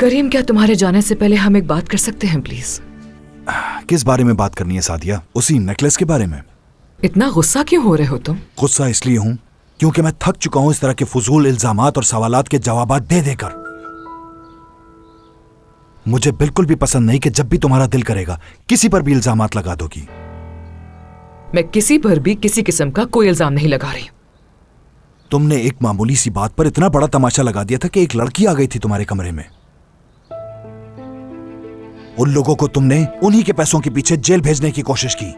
करीम, क्या तुम्हारे जाने से पहले हम एक बात कर सकते हैं प्लीज? किस बारे में बात करनी है सादिया? उसी नेकलेस के बारे में। इतना गुस्सा क्यों हो रहे हो तुम? गुस्सा इसलिए हूं क्योंकि मैं थक चुका हूं इस तरह के फजूल इल्जामात और सवालात के जवाबात दे देकर। मुझे बिल्कुल भी पसंद नहीं कि जब भी तुम्हारा दिल करेगा किसी पर भी इल्जामात लगा दोगी। मैं किसी पर भी किसी किस्म का कोई इल्जाम नहीं लगा रही। तुमने एक मामूली सी बात पर इतना बड़ा तमाशा लगा दिया था कि एक लड़की आ गई थी तुम्हारे कमरे में। उन लोगों को तुमने उन्हीं के पैसों के पीछे जेल भेजने की कोशिश की,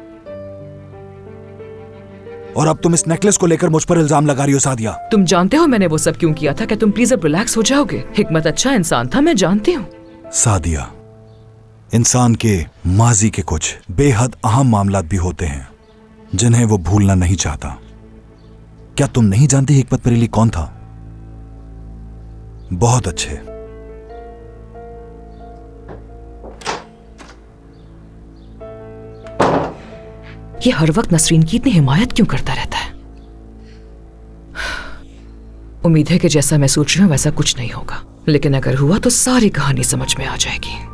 और अब तुम इस नेकलेस को लेकर मुझ पर इल्जाम लगा रही हो सादिया। तुम जानते हो मैंने वो सब क्यों किया था? क्या तुम प्लीज अब रिलैक्स हो जाओगे? हिकमत अच्छा इंसान था, मैं जानती हूँ। सादिया, इंसान के माजी के कुछ बेहद अहम मामलात भी होते हैं जिन्हें वो भूलना नहीं चाहता। क्या तुम नहीं जानती हिकमत मेरे लिए कौन था? बहुत अच्छे। ये हर वक्त नसरीन की इतनी हिमायत क्यों करता रहता है? उम्मीद है कि जैसा मैं सोच रही हूं वैसा कुछ नहीं होगा, लेकिन अगर हुआ तो सारी कहानी समझ में आ जाएगी।